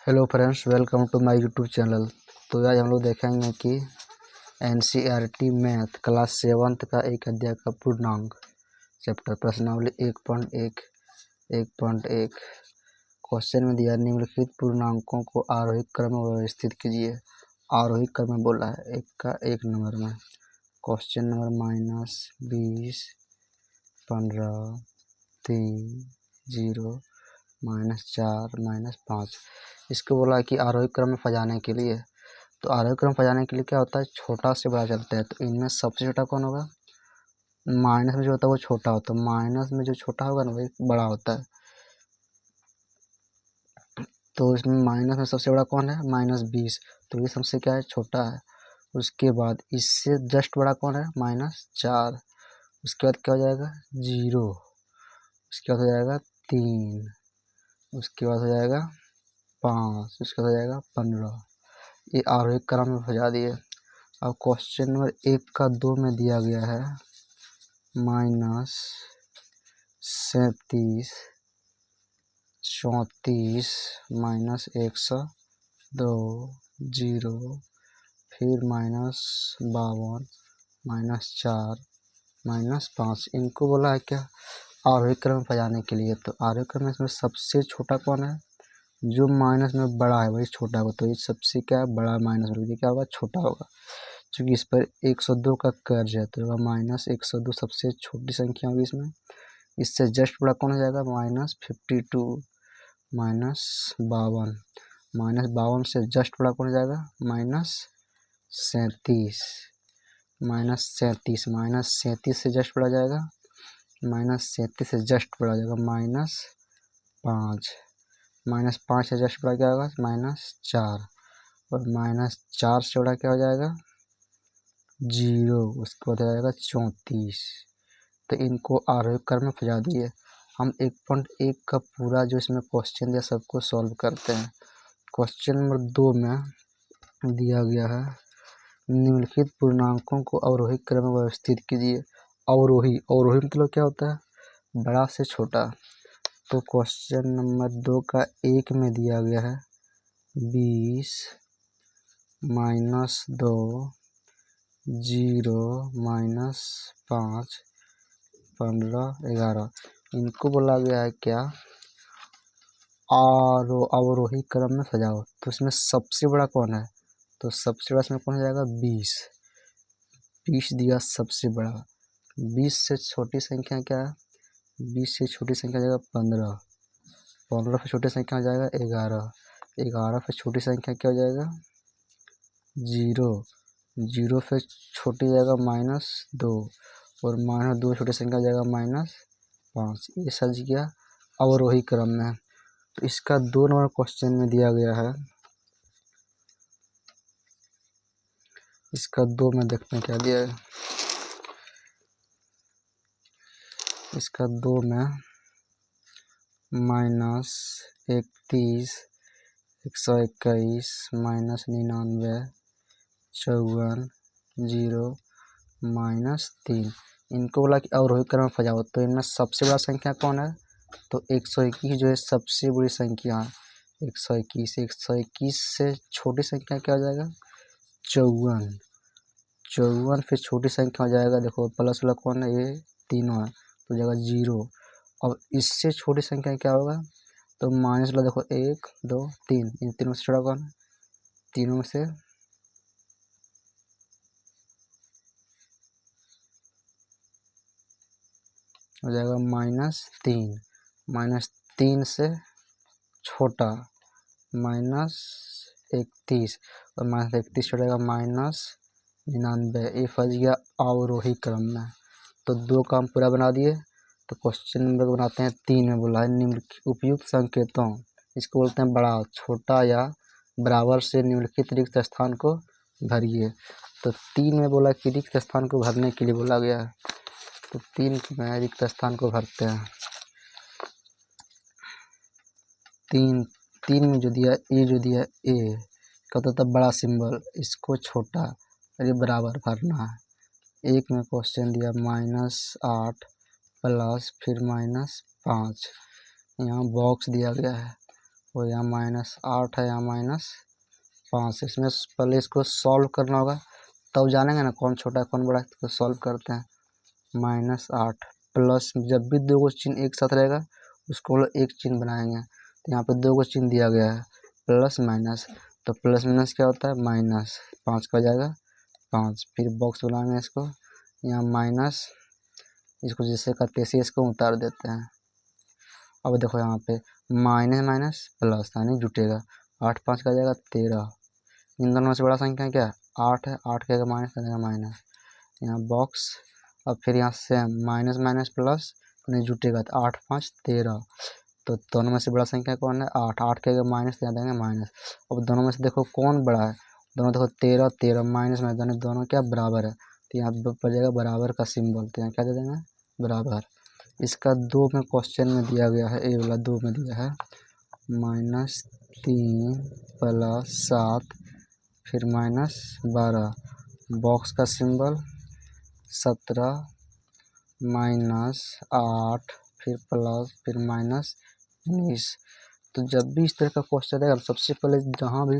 Hello friends, welcome to my YouTube channel. तो आज हम लोग देखेंगे कि एनसीईआरटी मैथ क्लास 7 का एक अध्याय का पूर्णांक चैप्टर प्रश्नावली 1.1 क्वेश्चन में दिया निम्नलिखित पूर्णांकों को आरोही क्रम में व्यवस्थित कीजिए। आरोही क्रम में बोला है एक का 1 नंबर में। Question number -20, 15, 3, 0, -4, -5। इसको बोला कि आरोही क्रम में सजाने के लिए। तो आरोही क्रम सजाने के लिए क्या होता है, छोटा से बड़ा चलता है। तो इनमें सबसे छोटा कौन होगा? माइनस में जो होता है वो छोटा होता है, माइनस में जो छोटा होगा ना वही बड़ा होता है। तो इसमें माइनस में सबसे बड़ा कौन है? -20। तो ये सबसे क्या है? छोटा है। उसके बाद इससे जस्ट बड़ा कौन है? -4। उसके बाद क्या हो जाएगा? 0। उसके बाद हो जाएगा 3। उसके बाद हो जाएगा 5। उसके बाद हो जाएगा 15। ये आरोही क्रम में सजा दिए। अब क्वेश्चन नंबर 1 का 2 में दिया गया है -37, 34, -102, 0, फिर -52, -4, -5। इनको बोला है क्या? आरोही क्रम में सजाने के लिए। तो आरोही क्रम में इसमें सबसे छोटा कौन है? जो माइनस में बड़ा है वही छोटा होगा। तो ये सबसे क्या है? बड़ा माइनस में, ये क्या होगा? छोटा होगा। क्योंकि इस पर 102 का कर्ज है तो होगा -102 सबसे छोटी संख्या होगी इसमें। इससे जस्ट बड़ा कौन हो जाएगा? -52, -52। -52 से जस्ट बड़ा कौन हो जाएगा? -37, -37। -37 से जस्ट बड़ा जाएगा, -37 से जस्ट बड़ा हो जाएगा -5। -5 से जस्ट बड़ा क्या होगा? -4। और -4 से बड़ा क्या हो जाएगा? 0। उसके बाद आ जाएगा 34। तो इनको आरोही क्रम में सजा दिए। हम 1.1 का पूरा जो इसमें क्वेश्चन दिया सबको सॉल्व करते हैं। क्वेश्चन नंबर 2 में दिया गया है निम्नलिखित पूर्णांकों को अवरोही क्रम में व्यवस्थित कीजिए। अवरोही मतलब क्या होता है? बड़ा से छोटा। तो क्वेश्चन नंबर 2 का 1 में दिया गया है 20, -2, 0, -5, 15, 11। इनको बोला गया है क्या? अवरोही क्रम में सजाओ। तो इसमें सबसे बड़ा कौन है? तो सबसे बड़ा इसमें कौन हो जाएगा? 20। 20 दिया सबसे बड़ा। 20 से छोटी संख्या क्या है? 20 से छोटी संख्या हो जाएगा 15। 15 से छोटी संख्या हो जाएगा 11। 11 से छोटी संख्या क्या हो जाएगा? 0। 0 से छोटी जाएगा -2। और -2 छोटी संख्या हो जाएगा -5। ये सज गया अवरोही क्रम में। तो इसका 2 नंबर क्वेश्चन में दिया गया है। इसका 2 में देखते हैं क्या दिया है। इसका 2 में -31, 121, -99, 54, 0, -3। इनको बोला कि अवरोही क्रम में सजाओ। तो इनमें सबसे बड़ा संख्या कौन है? तो 121 जो है सबसे बड़ी संख्या है। 121। 121 से छोटी संख्या क्या हो जाएगा? 54। 54 फिर छोटी संख्या हो जाएगा, देखो प्लस वाला कौन है? ये तीनों है तो हो जाएगा 0। अब इससे छोटी संख्या क्या होगा? तो माइनस वाला देखो 1, 2, 3। इन तीनों से छोटा कौन है? तीनों में से हो जाएगा -3। -3 से छोटा -31। और -31 छोड़ेगा -99। ये फंस गया अवरोही क्रम में। तो 2 काम पूरा बना दिए। तो क्वेश्चन नंबर बनाते हैं 3 में बोला है निम्नलिखित उपयुक्त संकेतों, इसको बोलते हैं बड़ा, छोटा या बराबर से निम्नलिखित रिक्त स्थान को भरिए। तो 3 में बोला कि रिक्त स्थान को भरने के लिए बोला गया है। तो 3 में रिक्त स्थान को भरते हैं। 3 में जो दिया ए, जो दिया ए का तो तब बड़ा सिंबल, इसको छोटा और ये बराबर भरना है। 1 में क्वेश्चन दिया -8 प्लस फिर -5। यहाँ बॉक्स दिया गया है और यहाँ -8 है, यहाँ -5। इसमें पहले इसको सॉल्व करना होगा, तब जानेंगे ना कौन छोटा है कौन बड़ा है। तो सॉल्व करते हैं। -8 प्लस, जब भी दो को चिन्ह एक साथ रहेगा उसको एक चिन्ह बनाएंगे। तो यहाँ पे दो को चिन्ह दिया गया है, प्लस माइनस, तो प्लस माइनस क्या होता है, -5 का हो जाएगा 5। फिर बॉक्स बनाएंगे इसको, यहाँ माइनस, इसको जिससे करते हैं इसको उतार देते हैं। अब देखो यहाँ पे माइनस माइनस प्लस यानी जुटेगा, 8 5 का जाएगा 13। इन दोनों में से बड़ा संख्या क्या है, 8 है, 8 का माइनस करेगा माइनस, यहाँ बॉक्स। अब फिर यहाँ से माइनस माइनस प्लस नहीं जुटेगा, तो 8 5 13। तो दोनों में से बड़ा संख्या कौन है, 8, 8 के माइनस यहाँ देंगे माइनस। अब दोनों में से देखो कौन बड़ा है, दोनों देखो 13 13 माइनस में दोनों क्या बराबर है, तो यहाँ पर जाएगा बराबर का सिंबल, तो यहाँ क्या दे देंगे बराबर। इसका 2 में क्वेश्चन में दिया गया है, ए वाला 2 में दिया है -3 + 7 फिर -12, बॉक्स का सिंबल 17 -8 फिर प्लस फिर -19। तो जब भी इस तरह का क्वेश्चन रहेगा सबसे पहले जहाँ भी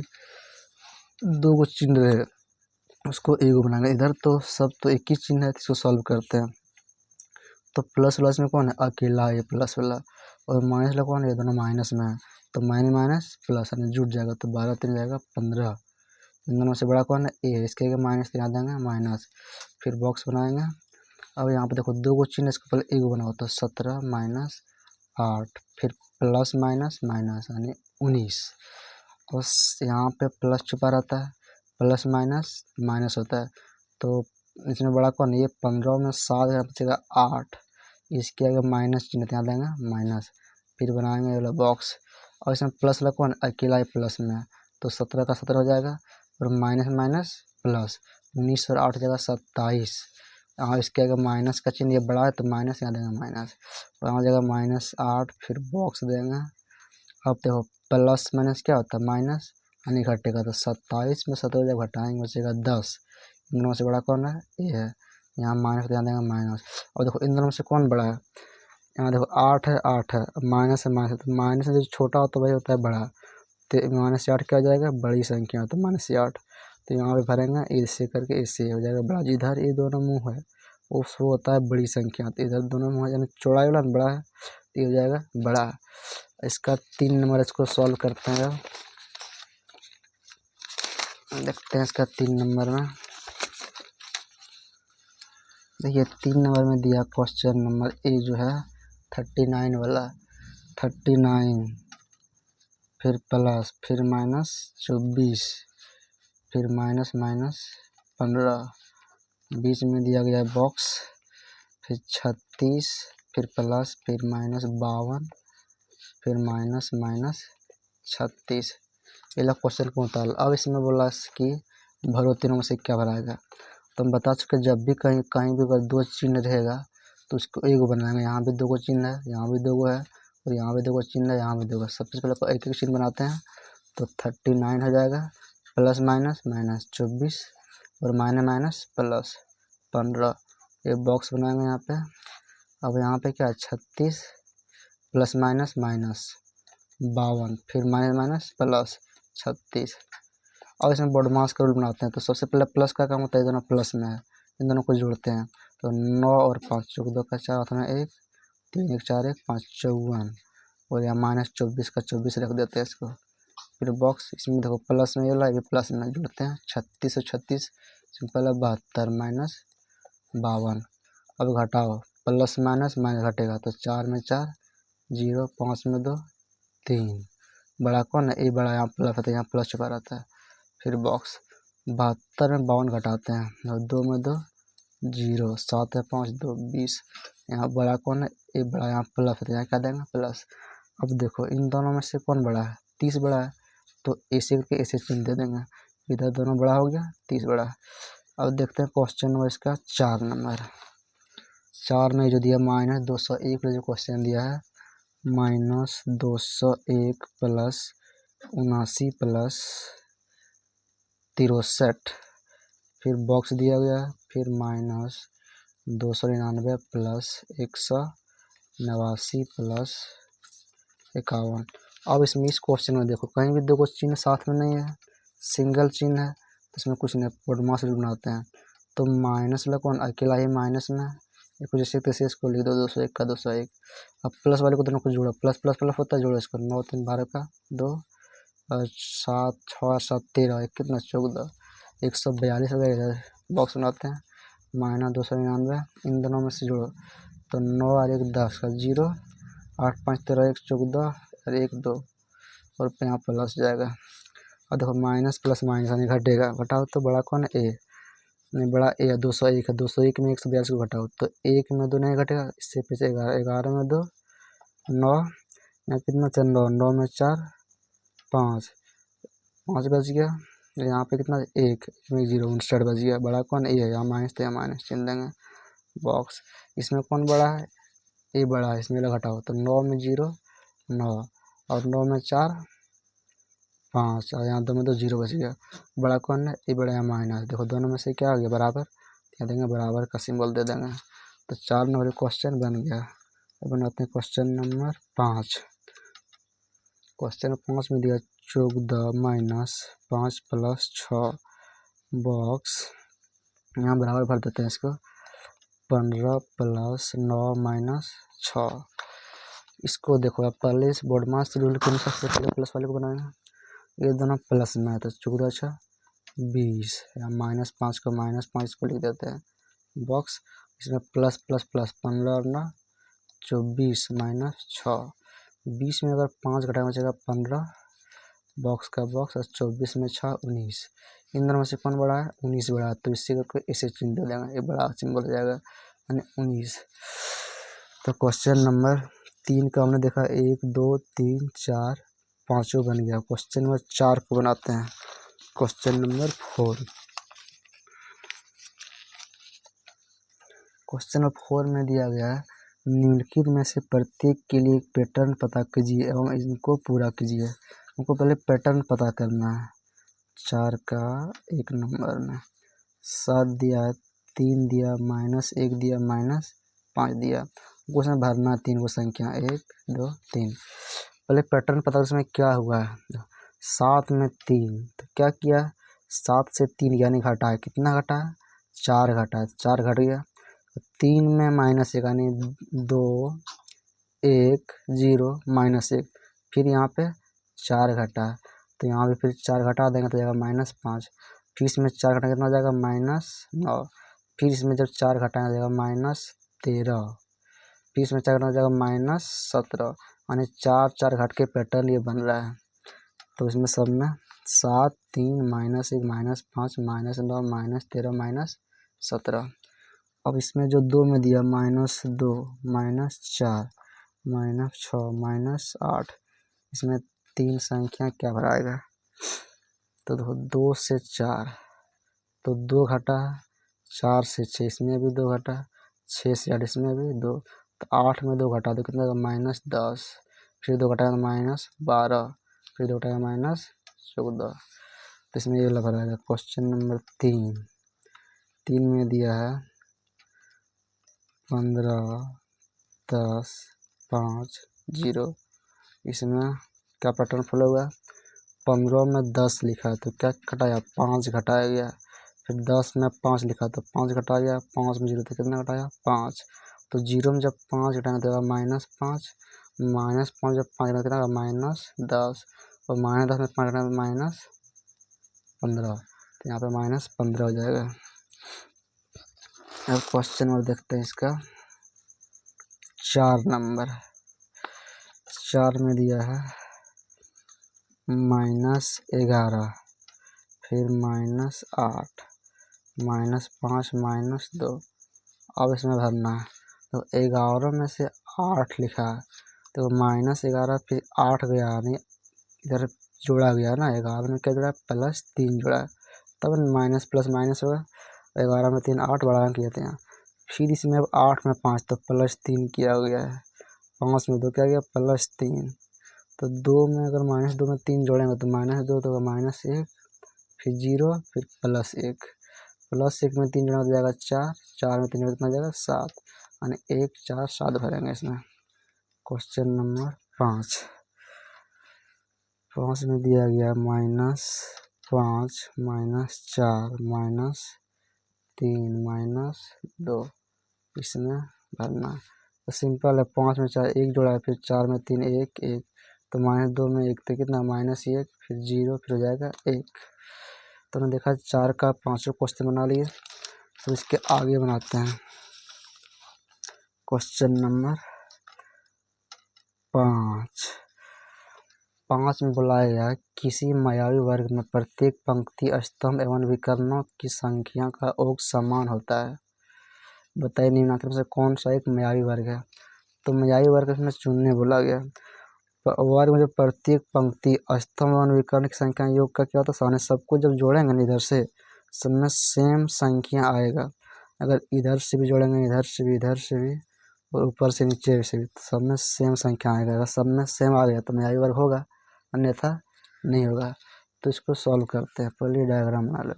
दो को चिन्ह रहे उसको एक बनाएंगे। इधर तो सब तो एक ही चिन्ह है, इसको सॉल्व करते हैं। तो प्लस प्लस में कौन है, अकेला ये प्लस वाला, और माइनस वाला कौन है, ये दोनों माइनस में है। तो माइनस माइनस प्लस यानी जुट जाएगा, तो 12 3 जाएगा 15। इन दोनों से बड़ा कौन है, ए, इसके माइनस यहाँ देंगे माइनस। फिर बॉक्स बनाएंगे। अब यहाँ पे देखो दो को चिन्ह, इसको पहले एक बनाओ, तो 17 -8 फिर प्लस माइनस माइनस यानी 19। और यहाँ पे प्लस छुपा रहता है, प्लस माइनस माइनस होता है। तो इसमें बड़ा कौन है, ये 15 में 7 बचेगा 8, इसके आगे माइनस चिन्ह यहाँ देंगे माइनस। फिर बनाएंगे ये वाला बॉक्स, और इसमें प्लस वाला कौन अकेला ही प्लस में है, तो 17 का 17 हो जाएगा, और माइनस माइनस प्लस, 19 और 8 हो जाएगा 27। यहाँ इसके आगे माइनस का चिन्ह, ये बड़ा है तो माइनस यहाँ देंगे माइनस, और यहाँ हो जाएगा -8 फिर बॉक्स देंगे। अब देखो प्लस माइनस क्या होता है, माइनस यानी घटेगा, तो 27 में 17 जब घटाएंगे बचेगा 10। इन दोनों से बड़ा कौन है, ये है, यहाँ माइनस यहाँ देंगे माइनस। और देखो इन दोनों में से कौन बड़ा है, यहाँ देखो 8 है 8 है, माइनस है माइनस है, तो माइनस जो छोटा होता है वही होता है बड़ा। तो -8 क्या हो जाएगा, बड़ी संख्या, तो -8। तो यहाँ पे भरेंगे इससे करके, इससे हो जाएगा बड़ा। जिधर ये दोनों मुँह है उसको होता है बड़ी संख्या, तो इधर दोनों मुँह यानी चौड़ाई वाला बड़ा है, तो ये हो जाएगा बड़ा। इसका 3 नंबर, इसको सॉल्व करते हैं। देखते हैं इसका 3 नंबर में। देखिए 3 नंबर में दिया क्वेश्चन नंबर ए जो है 39 वाला, 39 फिर प्लस फिर -24 फिर माइनस माइनस 15, बीच में दिया गया है बॉक्स, फिर 36 फिर प्लस फिर -52 फिर माइनस माइनस 36। ये क्वेश्चन को उतार। अब इसमें बोला कि भरो तीनों में से क्या भराएगा। तो हम बता चुके जब भी कहीं कहीं भी अगर दो चिन्ह रहेगा तो उसको एक बनाएंगे। यहाँ भी दो को चिन्ह है, यहाँ भी दो को है, और यहाँ भी दो को चिन्ह है, यहाँ भी दो को। सबसे पहले एक एक चिन्ह बनाते हैं। तो 39 हो जाएगा, प्लस माइनस -24 और माइनस प्लस 15। ये बॉक्स बनाएंगे यहाँ पे। अब यहाँ पे क्या है 36 प्लस माइनस -52 फिर माइनस प्लस 36। और इसमें बॉडमास का रूल बनाते हैं। तो सबसे पहले प्लस का काम होता है, दोनों प्लस में है, इन दोनों को जोड़ते हैं। तो 9 और 5 चौक 2 का 4 होता है 1, 3 1 4 1 5 54, और यहाँ -24 का 24 रख देते हैं इसको। फिर बॉक्स, इसमें देखो प्लस में ये वाला ये प्लस में जोड़ते हैं। 36 और 36 सिंपल है 72 माइनस 52। अब घटाओ, प्लस माइनस माइनस घटेगा, तो 4 में 4 0, 5 में 2 3। बड़ा कौन है, ये बड़ा, यहाँ प्लस है तो यहाँ प्लस छुपा रहता है। फिर बॉक्स 72 में 52 घटाते हैं, और 2 में 2 0, 7 है 5 2 20। यहाँ बड़ा कौन है, ये बड़ा, यहाँ प्लस है तो यहाँ क्या देंगे प्लस। अब देखो इन दोनों में से कौन बड़ा है, 30 बड़ा है, तो ऐसे करके ऐसे चिन्ह दे देंगे। इधर दोनों बड़ा हो गया, 30 बड़ा है। अब देखते हैं क्वेश्चन नंबर इसका 4 नंबर। 4 में जो दिया -201 जो क्वेश्चन दिया है, -201 प्लस 79 प्लस 63, फिर बॉक्स दिया गया है, फिर -299 प्लस 189 प्लस 51। अब इसमें इस क्वेश्चन में देखो कहीं भी दो को चिन्ह साथ में नहीं है, सिंगल चिन्ह है, तो इसमें कुछ नहीं, पोडमास रूल बनाते हैं। तो माइनस वाला कौन अकेला ही माइनस में, ये कुछ जैसे तैसे इसको लिख दो 201 का 201। अब प्लस वाले को दोनों को जोड़ो, प्लस प्लस प्लस होता है, जोड़ो इसको, 9 3 12 का 2 और 7 6 7 13 एक कितना 14, 142 वगैरह इधर बॉक्स बनाते हैं, माइनस 299, इन दोनों में से जोड़ो तो 9 और 1 10 का 0, 8 5 13 1 14 और 1 2 और यहाँ प्लस जाएगा। और देखो माइनस प्लस माइनस यानी घटेगा, घटाओ तो बड़ा कौन है ए, नहीं बड़ा ए है 201 है, 201 में 142 को घटाओ तो 1 में 2 नहीं घटेगा, इससे पीछे 11, 11 में 2 9, यहाँ कितना था 9, 9 में 4 5, 5 बच गया, यहाँ पे कितना 1 में 0 59 बच गया, बड़ा कौन ए है, यहाँ माइनस तो यहाँ माइनस चिन्ह देंगे बॉक्स। इसमें कौन बड़ा है, ए बड़ा है, इसमें घटाओ तो 9 में 0 9 और 9 में 4 5 और यहाँ 2 में 2 0 बच गया, बड़ा कौन है ए बड़ा है माइनस। देखो दोनों में से क्या आ गया बराबर, क्या देंगे बराबर का सिंबल दे देंगे। तो 4 नंबर क्वेश्चन बन गया। अब बनाते हैं क्वेश्चन नंबर 5। क्वेश्चन 5 में दिया 14 माइनस 5 प्लस 6 बॉक्स, यहाँ बराबर भर देते हैं इसको, 15 प्लस 9 माइनस 6। इसको देखो आप पहले इस बोर्डमास रूल के अनुसार सबसे पहले प्लस वाले को बनाएंगे, ये दोनों प्लस में है तो 14 अच्छा 20, या माइनस 5 को माइनस 5 को लिख देते हैं बॉक्स। इसमें प्लस प्लस प्लस 15 और 9 24 माइनस 6, 20 में अगर 5 घटाएं बचेगा 15 बॉक्स का बॉक्स, और 24 में 6 19, इन दोनों में से कौन बड़ा है 19 बड़ा है, तो इससे करके इसे चिन्ह दे देंगे, ये बड़ा सिंबल हो जाएगा यानी 19। तो क्वेश्चन नंबर 3 का हमने देखा 1 2 3 4 पाँचों बन गया। क्वेश्चन नंबर 4 को बनाते हैं, क्वेश्चन नंबर 4। क्वेश्चन नंबर 4 में दिया गया है निम्नलिखित में से प्रत्येक के लिए एक पैटर्न पता कीजिए एवं इनको पूरा कीजिए। हमको पहले पैटर्न पता करना है। 4 का 1 नंबर में 7 दिया है, 3 दिया, माइनस 1 दिया, माइनस 5 दिया, उसमें भरना है 3 को संख्या 1 2 3। पहले पैटर्न पता उसमें क्या हुआ है, 7 में 3 तो क्या किया, 7 से 3 यानी घटा है, कितना घटा है 4 घटा है, 4 घट गया। 3 में माइनस 1 यानी 2 1 0 माइनस 1, फिर यहाँ पे 4 घटा है तो यहाँ पे फिर 4 घटा देंगे तो जाएगा माइनस 5, फिर इसमें 4 घटा कितना जाएगा माइनस 9, फिर इसमें जब 4 घटाएंगे जाएगा माइनस 13, फिर इसमें 4 घटाएंगे जाएगा माइनस 17, यानी 4 4 घट के पैटर्न ये बन रहा है। तो इसमें सब में 7 3 minus 1 minus 5 minus 9 minus 13 minus 17। अब इसमें जो 2 में दिया माइनस 2 माइनस 4 माइनस 6 माइनस 8, इसमें 3 संख्या क्या भराएगा, तो देखो 2 से 4 तो 2 घटा, 4 से 6 इसमें भी 2 घटा, 6 से 8 इसमें भी 2, तो 8 में 2 घटा तो कितना माइनस 10, फिर 2 घटाएगा माइनस 12, फिर 2 घटाएगा माइनस 14। तो इसमें ये लगा रहेगा। क्वेश्चन नंबर 3 में दिया है 15 10 5 0, इसमें क्या पैटर्न फॉलो हुआ, 15 में 10 लिखा है तो क्या घटाया 5 घटाया गया, फिर 10 में 5 लिखा तो 5 घटाया गया, 5 में 0 तो कितना घटाया 5, तो 0 में जब 5 घटाएंगे तो माइनस 5, माइनस 5 जब 5 घटाएंगे कितना माइनस 10, और माइनस 10 में 5 घटाएंगे माइनस 15, तो यहाँ पे माइनस 15 हो जाएगा। अब क्वेश्चन और देखते हैं इसका 4 नंबर। 4 में दिया है माइनस 11, फिर माइनस 8 माइनस 5 माइनस 2। अब इसमें भरना है तो 11 में से 8 लिखा है तो माइनस 11 फिर 8 गया, यानी इधर जोड़ा गया ना, 11 में क्या जोड़ा प्लस 3 जोड़ा, तब माइनस प्लस माइनस होगा, 11 में 3 8 बढ़ा किए थे यहाँ, फिर इसमें अब 8 में 5 तो प्लस 3 किया गया है, 5 में 2 क्या गया प्लस 3, तो 2 में अगर माइनस 2 में 3 जोड़ेंगे तो माइनस 2 तो माइनस 1, फिर 0 फिर प्लस 1, प्लस 1 में 3 जोड़ेंगे तो जाएगा 4, 4 में 3 जोड़ेंगे कितना जाएगा 7, यानी 1 4 7 भरेंगे इसमें। Question number 5। 5 में दिया गया -5 -4 -3 -2, इसमें भरना। तो सिंपल है, 5 में 4 1 जोड़ा है, फिर 4 में 3 1 1, तो -2 में 1 तो कितना -1, फिर 0, फिर हो जाएगा 1। तो हमने देखा 4 का 5 क्वेश्चन बना लिए। तो इसके आगे बनाते हैं क्वेश्चन नंबर 5। 5 में बुलाया गया किसी मायावी वर्ग में प्रत्येक पंक्ति स्तंभ एवं विकर्णों की संख्या का योग समान होता है। बताइए निम्नलिखित में से कौन सा एक मायावी वर्ग है। तो मायावी वर्ग इसमें चुनने बोला गया। वर्ग में जो प्रत्येक पंक्ति स्तंभ एवं विकर्ण की संख्या योग का क्या होता है, सामने सबको जब जोड़ेंगे ना इधर से सब में सेम संख्या आएगा। अगर इधर से भी जोड़ेंगे, इधर से भी और ऊपर से नीचे से भी, सब में सेम संख्या आएगा। अगर सब में सेम आ गया तो मायावी वर्ग होगा, अन्यथा नहीं होगा। तो इसको सॉल्व करते हैं। पहले डायग्राम बना ले,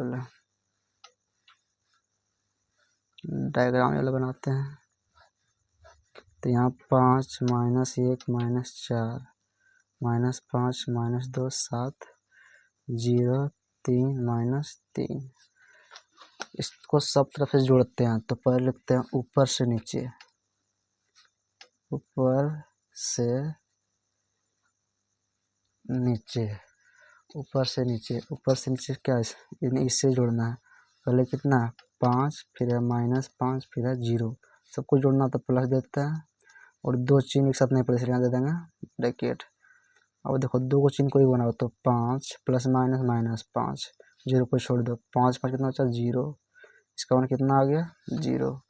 डायग्राम वाला बनाते हैं। तो यहाँ 5 -1 -4 -5 -2 7 0 3 -3, इसको सब तरफ से जोड़ते हैं। तो पहले लिखते हैं ऊपर से नीचे, ऊपर से नीचे, ऊपर से नीचे, ऊपर से नीचे क्या है, इससे जोड़ना है। पहले कितना 5, फिर है -5, फिर है 0, सबको जोड़ना तो प्लस देते हैं। और 2 चिन्ह एक साथ नहीं पड़े, इसलिए दे देंगे ब्रैकेट। अब देखो 2 को चिन्ह कोई बनाओ तो 5 ± -5, 0 को छोड़ दो, 5 5 कितना बचा 0, इसका मान कितना आ गया 0।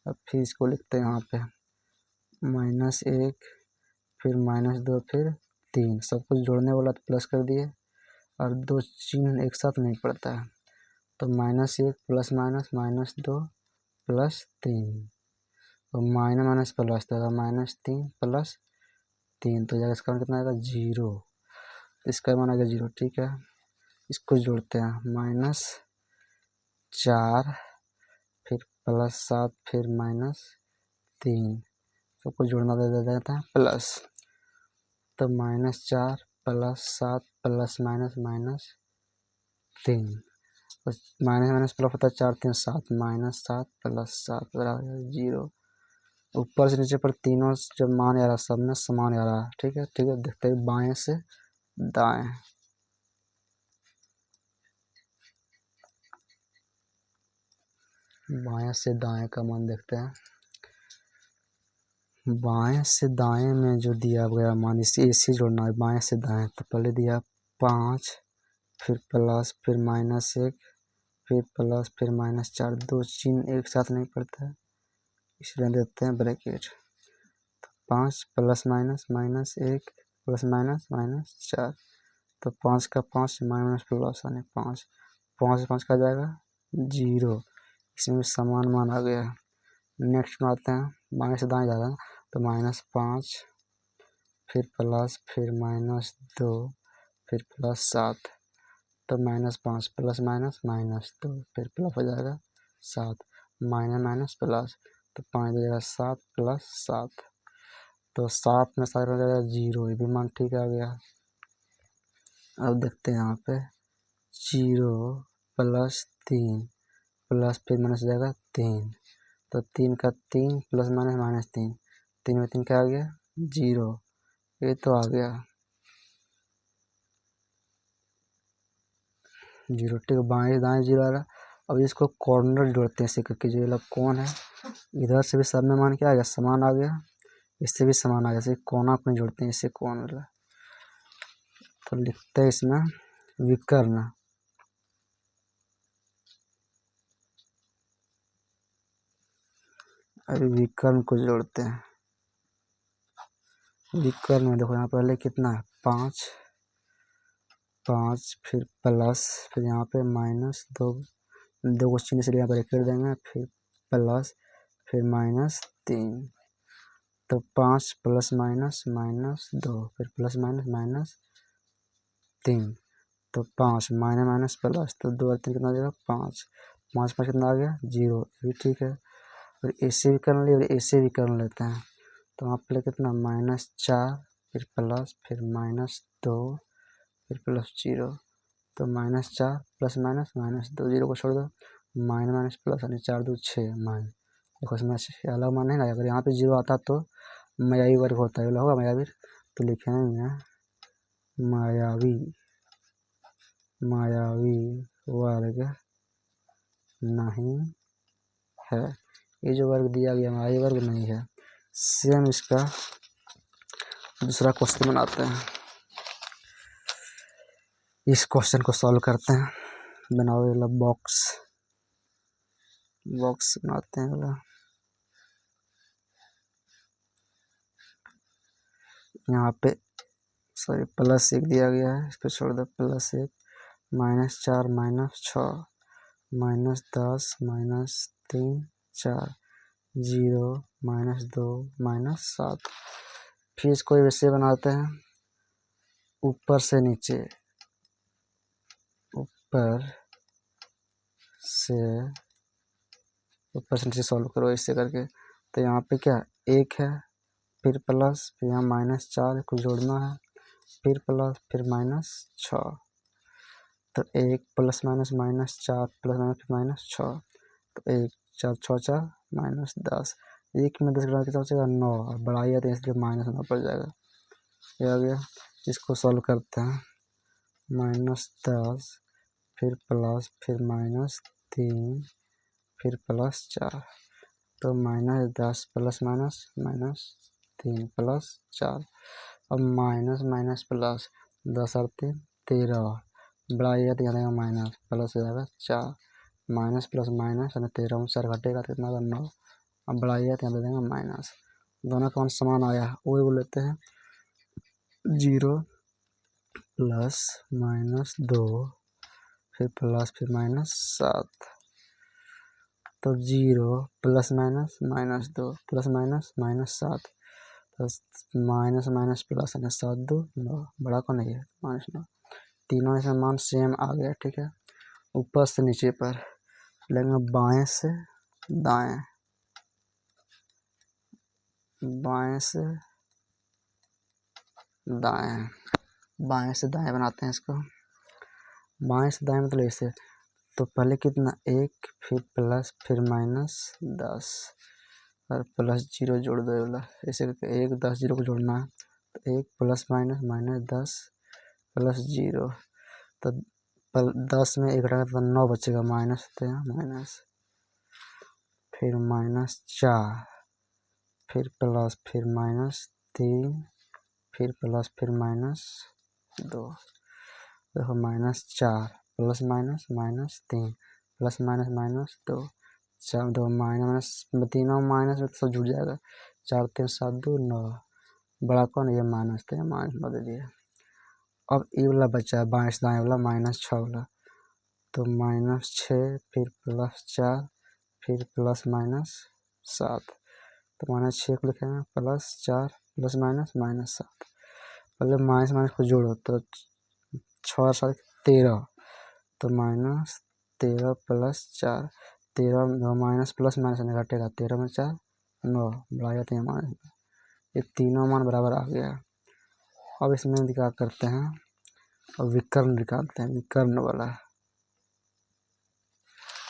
अब फिर इसको लिखते हैं यहाँ पे -1, फिर -2, फिर 3, सब कुछ जोड़ने वाला तो प्लस कर दिए। और 2 चिन्ह एक साथ नहीं पड़ता है, तो -1 प्लस -2 प्लस 3, तो माइनस प्लस तो -3 प्लस 3, तो जाएगा इसका मान कितना आएगा 0। तो इसका मान आ गया 0, ठीक है। इसको जोड़ते हैं -4, फिर +7, फिर -3, सबको जोड़ना दे देते हैं प्लस। तो -4 +7 प्लस -3, माइनस प्लस होता है 4 3 7, -7 + 7 बराबर 0। ऊपर से नीचे पर तीनों जब मान आ रहा सब में समान आ रहा है, ठीक है। ठीक है, देखते हैं बाएं से दाएं। बाएं से दाएं का मान देखते हैं। बाएं से दाएं में जो दिया गया मान इसे जोड़ना है बाएं से दाएं। तो पहले दिया 5, फिर प्लस, फिर -1, फिर प्लस, फिर -4, 2 चिन्ह एक साथ नहीं पड़ता है, इसलिए देते हैं ब्रैकेट। 5 ± -1 प्लस -4, तो 5 का 5 माइनस प्लस यानी 5, 5 से 5 का जाएगा 0, इसमें समान मान आ गया। नेक्स्ट बनाते हैं, बाएं से दाएं जाएगा तो -5, फिर प्लस, फिर -2, फिर +7, तो -5 प्लस -2, फिर प्लस हो जाएगा 7, माइनस प्लस, तो 5 हो जाएगा 7 + 7, तो 7 में 7 हो जाएगा 0, ये भी मान ठीक आ गया। अब देखते हैं यहाँ पे 0 + 3 प्लस, फिर माइनस हो जाएगा 3, तो 3 का 3 प्लस -3, 3 में 3 क्या आ गया 0, ये तो आ गया 0, ठीक है। बाएं दाएं 0 आ रहा। अब इसको कॉर्नर जोड़ते हैं, इसे करके जो ये लोग कौन है, इधर से भी सब में मान क्या आ गया समान आ गया, इससे भी समान आ गया, इसे कोना अपने जोड़ते हैं, इससे कौन वाला। तो लिखते हैं इसमें विकर्ण, अभी विकर्ण को जोड़ते हैं। विकर्ण में देखो यहाँ पहले कितना है 5, फिर प्लस, फिर यहाँ पे -2, 2 को चिन्ह से यहाँ पर कर देंगे, फिर प्लस, फिर -3, तो 5 + -2, फिर प्लस -3, तो 5 माइनस प्लस, तो 2 और 3 कितना आ जाएगा 5, 5 5 कितना आ गया 0, ये भी ठीक है। और ऐसे भी कर लिए और ऐसे भी कर लेते हैं। तो वहाँ पे कितना -4, फिर प्लस, फिर -2, फिर प्लस 0, तो -4 प्लस माइनस -2, 0 को छोड़ दो, माइनस माइनस प्लस यानी 4 2 6 माइनस। देखो इसमें अलग मान नहीं ना, अगर यहाँ पे 0 आता तो मायावी वर्ग होता है, होगा मायावी, तो लिखेंगे मायावी वर्ग नहीं है। ये जो वर्ग दिया गया मायावी वर्ग नहीं है। सेम इसका दूसरा क्वेश्चन बनाते हैं, इस क्वेश्चन को सॉल्व करते हैं। बनाओ वाला बॉक्स बनाते हैं वाला। यहाँ पे +1 दिया गया है, इसको छोड़ दो, +1 -4 -6 -10 -3 4 0 -2 -7। फिर इसको वैसे बनाते हैं, ऊपर से नीचे सॉल्व करो इससे करके। तो यहाँ पे क्या 1 है, फिर प्लस, फिर यहाँ -4 को जोड़ना है, फिर प्लस, फिर -6, तो 1 +- -4 +- 6, तो 1 4 6 4 -10, 1 में 10 कितना बचेगा 9, और बढ़ाई है तो इसलिए -9 पड़ जाएगा। ये आ गया। इसको सॉल्व करते हैं, -10 फिर प्लस, फिर -3 फिर +4, तो -10 प्लस -3 +4, अब माइनस माइनस प्लस, 10 और 3 13, बढ़ाइएगा तो यहाँ माइनस, प्लस हो जाएगा 4, माइनस प्लस माइनस यानी 13 में 4 घटेगा तो कितना होगा 9, अब बढ़ाइएगा तो यहाँ दे देंगे माइनस। दोनों का समान आया, वही बोल लेते हैं 0 + -2 फिर प्लस, फिर -7, तो 0 +- -2 प्लस -7, तो माइनस माइनस प्लस यानी 7 2 9, बड़ा कौन है -9, तीनों इसमें मान सेम आ गया। ठीक है, ऊपर से नीचे पर लेंगे बाएं से दाएं, बाएं से दाएं, बाएं से दाएं बनाते हैं इसको। बाएं से दाएं मतलब ऐसे, तो पहले कितना 1 फिर प्लस, फिर -10 और +0 जोड़ दो वाला, ऐसे करके 1 10 0 को जोड़ना है, तो 1 +- -10 +0, तो 10 में 1 घटाएगा तो 9 बचेगा, माइनस होते हैं माइनस, फिर -4 फिर प्लस, फिर -3 फिर प्लस, फिर -2, देखो -4 प्लस -3 प्लस -2, 4 2 माइनस, तीनों माइनस में तो सब जुड़ जाएगा, 4 3 7 2 9, बड़ा कौन ये माइनस, तो -9 दे दिया। अब ये वाला बचा है बाएं से दाएं वाला -6 वाला, तो -6 फिर +4 फिर +- 7, तो -6 को लिखेंगे +4 +- 7, पहले माइनस माइनस को जोड़ो तो 6 और 7 13, तो -13 +4, 13 माइनस प्लस माइनस नहीं घटेगा, 13 में 4 9, बढ़ा जाते हैं माइनस, ये तीनों मान बराबर आ गया। अब इसमें क्या करते हैं, और विकर्ण निकालते हैं, विकर्ण वाला,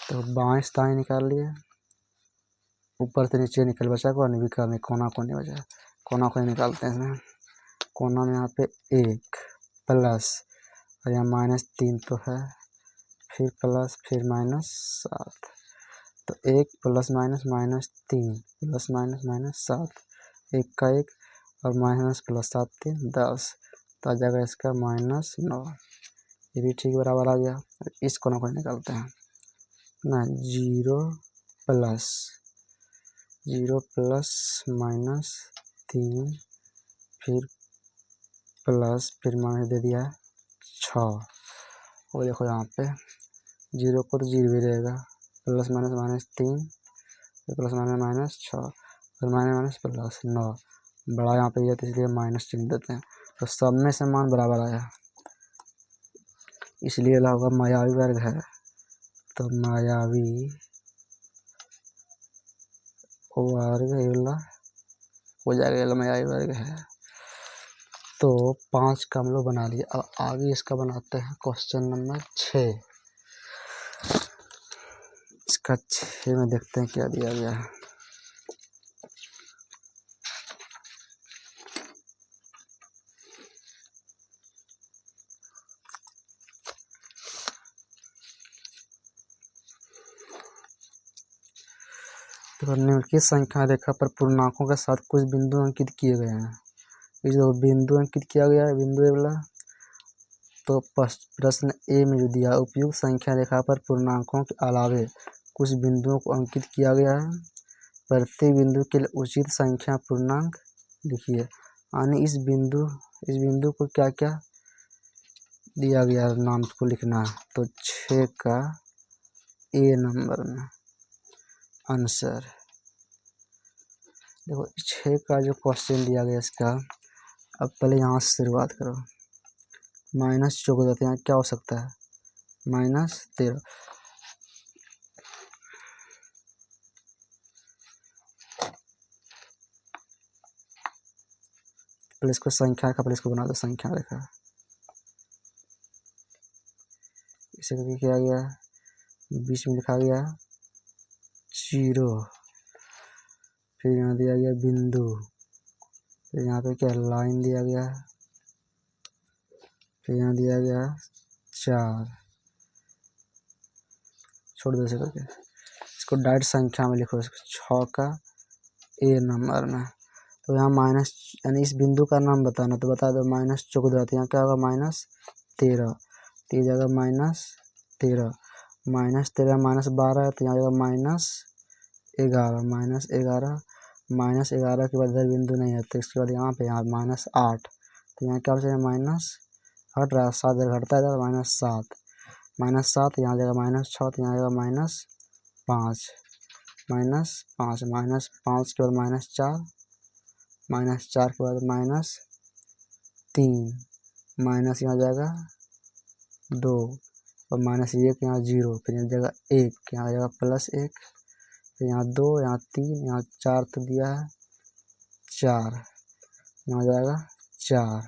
तो बाएं से दाएं निकाल लिए, ऊपर से नीचे निकल बचा को नहीं, विकर्ण कोना कोने बचा, कोना कोने निकालते हैं इसमें। कोना में यहाँ पे 1 प्लस, और यहाँ -3 तो है, फिर प्लस, फिर -7, तो 1 +- -3 प्लस -7, 1 का 1 और माइनस प्लस 7 3 10, तो आ जाएगा इसका -9, ये भी ठीक बराबर आ गया। इस कोना को निकालते हैं ना, 0 प्लस -3 फिर प्लस, फिर माइनस दे दिया 6, और देखो यहाँ पे 0 को तो 0 भी रहेगा, प्लस -3 प्लस -6 फिर माइनस प्लस 9, बड़ा यहाँ पे ये तो इसलिए माइनस चिन्ह देते हैं, तो सब में से मान बराबर आया, इसलिए होगा मायावी वर्ग है, तो मायावी वर्ग हो जाएगा, मायावी वर्ग है। तो 5 का हम लोग बना लिए। अब आगे इसका बनाते हैं क्वेश्चन नंबर 6। इसका 6 में देखते हैं क्या दिया गया है। तो निम्नलिखित संख्या रेखा पर पूर्णांकों के साथ कुछ बिंदु अंकित किए गए हैं। ये जो बिंदु अंकित किया गया है बिंदु ए वाला, तो प्रश्न ए में जो दिया उपयुक्त संख्या रेखा पर पूर्णांकों के अलावे कुछ बिंदुओं को अंकित किया गया है। प्रत्येक बिंदु के लिए उचित संख्या पूर्णांक लिखिए। यानी इस बिंदु को क्या क्या दिया गया है, नाम को लिखना है। तो 6 का ए नंबर में आंसर देखो 6 का जो क्वेश्चन दिया गया इसका, अब पहले यहाँ से शुरुआत करो। -14 तो यहाँ क्या हो सकता है, -13। पहले इसको संख्या रेखा, पहले इसको बना दो संख्या रेखा। इसे क्या किया गया है, बीच में लिखा गया 0, फिर यहाँ दिया गया बिंदु, फिर यहाँ पे क्या लाइन दिया गया है, फिर यहाँ दिया गया 4, छोड़ दो इसे करके। इसको डायरेक्ट संख्या में लिखो, 6 का ए नंबर में। तो यहाँ माइनस, यानी इस बिंदु का नाम बताना, तो बता दो -14। तो यहाँ क्या होगा -13, तो ये जगह -13, -13 -12 है, तो यहाँ जगह -11, -11 के बाद इधर बिंदु नहीं है, तो इसके बाद यहाँ पे यहाँ -8, तो यहाँ क्या हो जाएगा माइनस हट रहा है, 7 इधर घटता है, इधर -7, यहाँ जगह -6, तो यहाँ जगह -5, -5 के बाद -4, -4 के बाद -3, माइनस यहाँ जाएगा 2, और -1 यहाँ 0, फिर यहाँ जगह 1, यहाँ जगह +1, फिर यहाँ 2, यहाँ 3, यहाँ 4 तो दिया है 4, यहाँ जाएगा 4,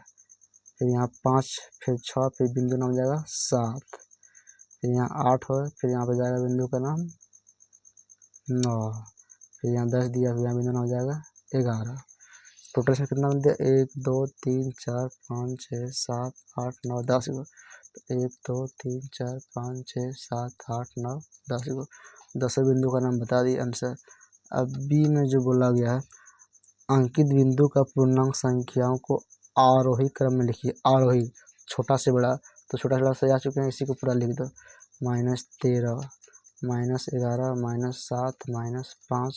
फिर यहाँ 5, फिर 6, फिर बिंदु नाम जाएगा 7, फिर यहाँ 8 हो, फिर यहाँ पे जाएगा बिंदु का नाम 9, फिर यहाँ 10 दिया, फिर यहाँ बिंदु नाम जाएगा 11। टोटल इसमें कितना बन दिया, 1 2 3 4 5 6 7 8 9 10 को। तो 1 2 3 4 5 6 7 8 9 10 को 10 बिंदु का नाम बता दिए आंसर। अब बी में जो बोला गया है, अंकित बिंदु का पूर्णांक संख्याओं को आरोही क्रम में लिखिए। आरोही, छोटा से बड़ा, तो छोटा से बड़ा सही आ चुके हैं, इसी को पूरा लिख दो। -13, -11, -7, -5,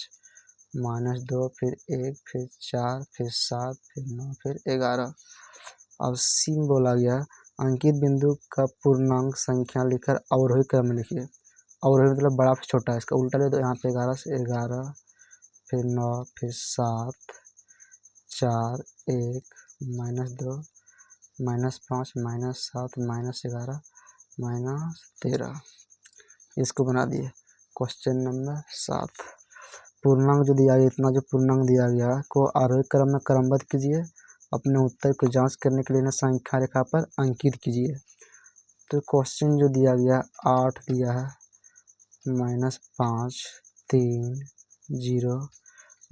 -2, फिर 1, फिर 4, फिर 7, फिर 9, फिर 11। अब सी में बोला गया अंकित बिंदु का पूर्णांक संख्या लिखकर अवरोही क्रम में लिखिए। अवरोही मतलब बड़ा फिर छोटा, इसका उल्टा ले दो। यहाँ पे 11 से 11, फिर 9, फिर 7, 4, 1, -2, -5, -7, -11, -13। इसको बना दिए। क्वेश्चन नंबर 7, पूर्णांक जो दिया गया, इतना जो पूर्णांक दिया गया को आरोही क्रम में क्रमबद्ध कीजिए। अपने उत्तर को जांच करने के लिए ना संख्या रेखा पर अंकित कीजिए। तो क्वेश्चन जो दिया गया 8 दिया है, -5 3 0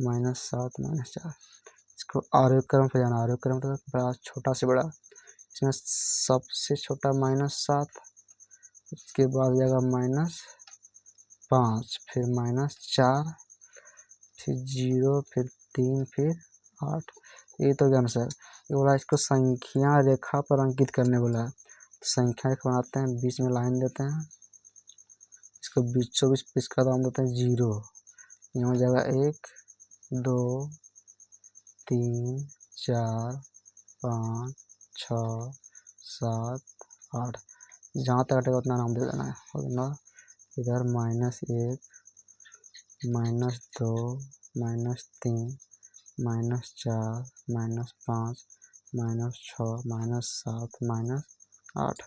-7 -4। इसको आरोही क्रम पर जाना। आरोही क्रम तो बड़ा छोटा से बड़ा, इसमें सबसे छोटा -7, उसके बाद जाएगा -5, फिर -4, फिर 0, फिर 3, फिर 8। ये तो क्या आंसर। ये बोला इसको संख्या रेखा पर अंकित करने बोला है। तो संख्या रेखा बनाते हैं, बीच में लाइन देते हैं, इसको बीचों बीच इसका नाम देते हैं 0। यहाँ जाएगा 1 2 3 4 5 6 7 8, जहाँ तक हटेगा उतना नाम दे देना है। और ना इधर -1 -2 -3 -4 -5 -6 -7 -8।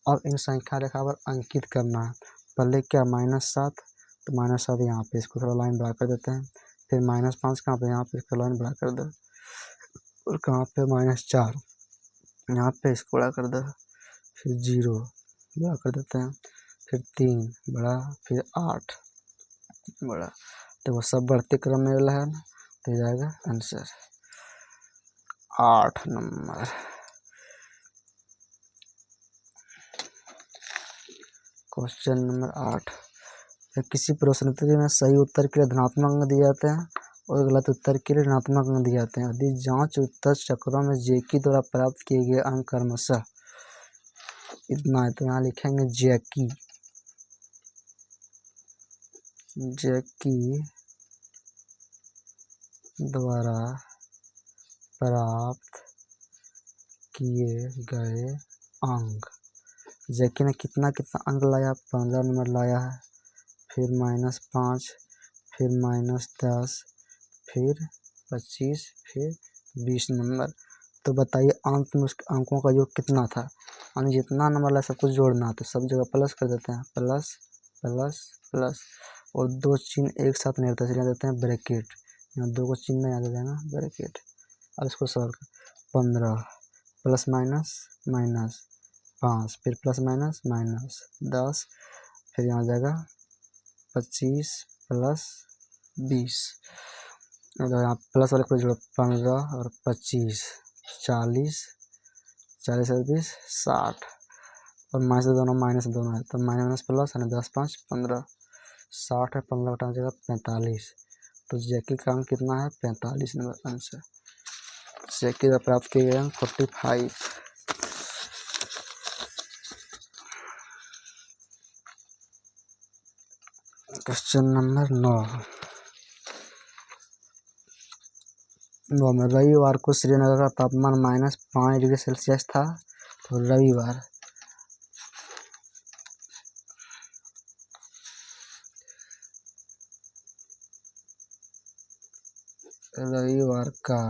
अब इन संख्या रेखा पर अंकित करना है। पहले क्या -7, तो -7 यहाँ पे, इसको थोड़ा लाइन बड़ा कर देते हैं। फिर -5 कहाँ पे, यहाँ पे इसका लाइन बड़ा कर दो। और कहाँ पे -4, यहाँ पे इसको बड़ा कर दो, फिर 0 बड़ा कर देते हैं, फिर 3 बड़ा, फिर 8 बड़ा। तो वो सब बढ़ते क्रम में वाला है ना, तो जाएगा आंसर 8 नंबर। क्वेश्चन नंबर 8, किसी प्रश्नोत्तरी में सही उत्तर के लिए धनात्मक अंक दिए जाते हैं और गलत उत्तर के लिए ऋणात्मक अंक दिए जाते हैं। यदि जांच उत्तर चक्रों में जैकी द्वारा प्राप्त किए गए अंक क्रमशः इतना है, तो यहाँ लिखेंगे जैकी द्वारा प्राप्त किए गए अंक। जैकी ने कितना अंक लाया, 15 नंबर लाया है, फिर -5, फिर -10, फिर 25, फिर 20 नंबर। तो बताइए अंत में उसके अंकों का योग कितना था। यानी जितना नंबर लाया सब कुछ जोड़ना, तो सब जगह प्लस कर देते हैं, प्लस प्लस प्लस, और 2 चिन्ह एक साथ नहीं रहता, इसलिए देते हैं ब्रैकेट। यहाँ 2 को चिन्ह यहाँ दे देना ब्रैकेट। अब इसको सॉल्व कर, 15 प्लस माइनस माइनस 5, फिर प्लस माइनस माइनस 10, फिर यहाँ जाएगा 25 प्लस 20, अगर यहाँ प्लस वाले को जोड़ो 15 और 25 40, 40 और 20 60, और माइनस दोनों है, तो माइनस प्लस है, 10 5 15, 60 है, 15 घटाना जाएगा 45। तो जैकी का अंक कितना है, 45 नंबर आंसर। जैकी का प्राप्त किए गए अंक 45। क्वेश्चन नंबर 9 में रविवार को श्रीनगर का तापमान -5 डिग्री सेल्सियस था। तो रविवार का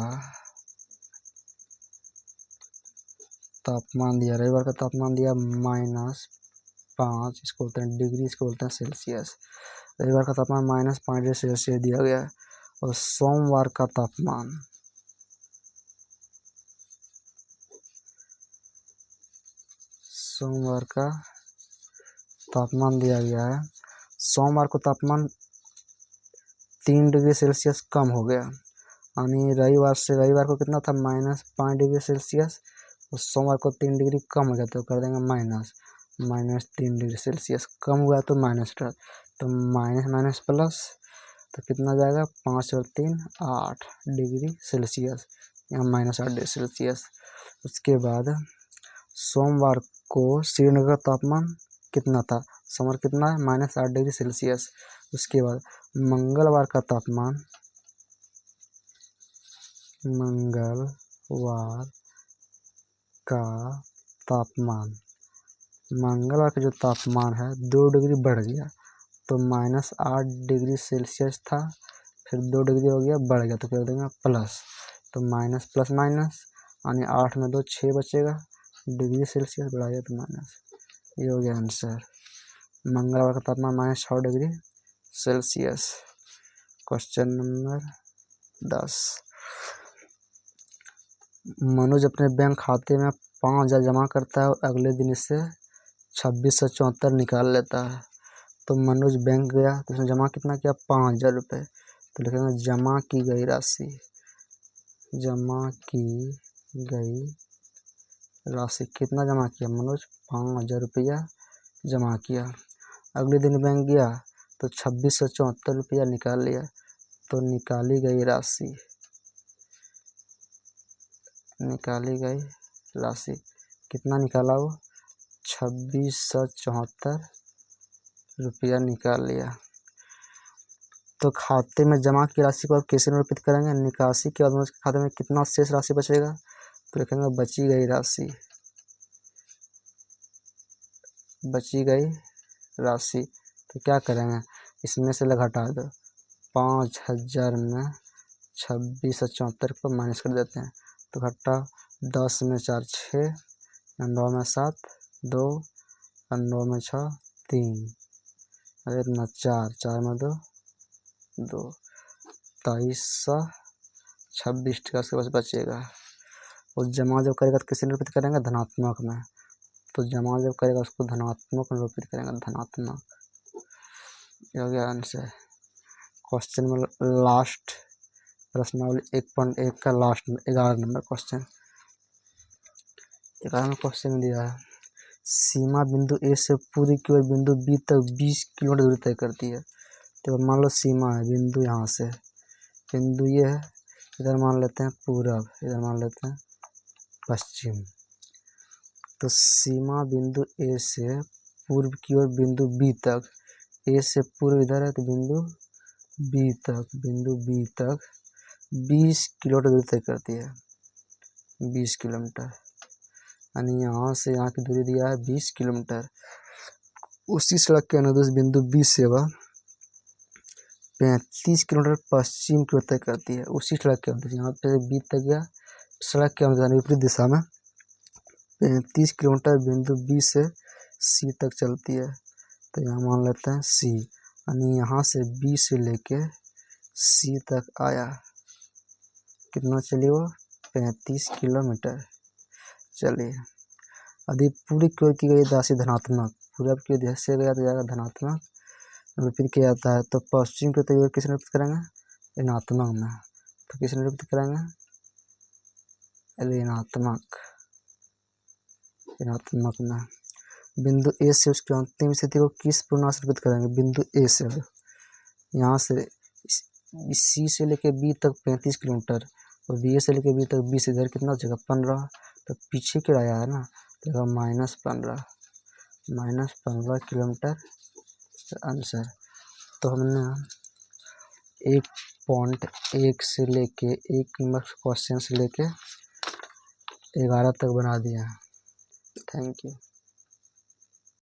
तापमान दिया, रविवार का तापमान दिया -5, इसको बोलते हैं डिग्री, इसको बोलते हैं सेल्सियस। रविवार का तापमान -5 डिग्री सेल्सियस दिया गया है। और सोमवार का तापमान दिया गया है। सोमवार को तापमान 3 डिग्री सेल्सियस कम हो गया, यानी रविवार को कितना था, -5 डिग्री सेल्सियस, और सोमवार को 3 डिग्री कम हो गया, तो कर देंगे -3 डिग्री सेल्सियस कम हुआ, तो माइनस था, तो माइनस माइनस प्लस, तो कितना जाएगा, 5 और 3 8 डिग्री सेल्सियस, यहाँ -8 डिग्री सेल्सियस। उसके बाद सोमवार को श्रीनगर का तापमान कितना था, सोमवार कितना है, -8 डिग्री सेल्सियस। उसके बाद मंगलवार का तापमान मंगलवार का जो तापमान है 2 डिग्री बढ़ गया, तो -8 डिग्री सेल्सियस था, फिर 2 डिग्री हो गया, बढ़ गया, तो कर देंगे प्लस, तो माइनस प्लस माइनस, यानी 8 में 2 6 बचेगा, डिग्री सेल्सियस बढ़ा गया, तो माइनस, ये हो गया आंसर। मंगलवार का तापमान -6 degree Celsius. Question number 10, Manoj अपने बैंक खाते में 5,000 जमा करता है और अगले दिन इससे 2674 निकाल लेता है। तो मनोज बैंक गया, तो उसने जमा कितना किया, 5,000 रुपये। तो लिखेंगे जमा की गई राशि कितना जमा किया मनोज, 5,000 रुपया जमा किया। अगले दिन बैंक गया तो 2674 रुपया निकाल लिया। तो निकाली गई राशि कितना निकाला, वो 2674 रुपया निकाल लिया। तो खाते में जमा की राशि को आप कैसे निरूपित करेंगे, निकासी के बाद उसके खाते में कितना शेष राशि बचेगा, तो लिखेंगे बची गई राशि। तो क्या करेंगे, इसमें से घटा दो, 5,000 में 2674 को माइनस कर देते हैं, तो घटा 10 में 4 6, 9 में 7 2, 9 में 6 3, अरे इतना 4 में 2 2, 2326 का उसके पास बचेगा। और जमा जब करेगा तो किसे निरूपित करेंगे, धनात्मक में। तो जमा जब करेगा उसको धनात्मक में निरूपित करेंगे, धनात्मक। ये हो गया आंसर। क्वेश्चन में लास्ट प्रश्नावली 1.1 का लास्ट 11 नंबर क्वेश्चन। 11 क्वेश्चन दिया है, सीमा बिंदु ए से पूरी की ओर बिंदु बी तक 20 किलोमीटर दूरी तय करती है। तो मान लो सीमा है बिंदु, यहाँ से बिंदु ये है, इधर मान लेते हैं पूरब, इधर मान लेते हैं पश्चिम। तो सीमा बिंदु ए से पूर्व की ओर बिंदु बी तक, ए से पूर्व इधर है तो बिंदु बी तक 20 किलोमीटर दूरी तय करती है, 20 किलोमीटर। यानी यहाँ से यहाँ की दूरी दिया है 20 किलोमीटर। उसी सड़क के अनुदेश बिंदु बी से वह 35 किलोमीटर पश्चिम की ओर तय करती है। उसी सड़क के अनुदेश, यहाँ पे बी तक गया, सड़क के अनुदेश विपरीत दिशा में 35 किलोमीटर बिंदु बी से सी तक चलती है। तो यहाँ मान लेते हैं सी, यानी यहाँ से बी से लेके सी तक आया, कितना चली वो, 35 किलोमीटर। चलिए, यदि पूरी की ओर की गई राशि धनात्मक, पूरब की ओर से गया तो जाएगा धनात्मक, निरूपित किया जाता है। तो पश्चिम की ओर किस निरूपित करेंगे, ऋणात्मक में। तो किस निरूपित करेंगे, ऋणात्मक में। बिंदु ए से उसकी अंतिम स्थिति को किस पूर्णांक से निरूपित करेंगे, बिंदु ए से, यहाँ से सी से लेके बी तक 35 किलोमीटर और बी ए से लेके बी तक 20, इधर कितना हो जाएगा 15। तो पीछे की आया है ना, तो -15 किलोमीटर आंसर। तो हमने 1.1 से लेके 1 नंबर क्वेश्चन से लेके 11 तक बना दिया है। Thank you.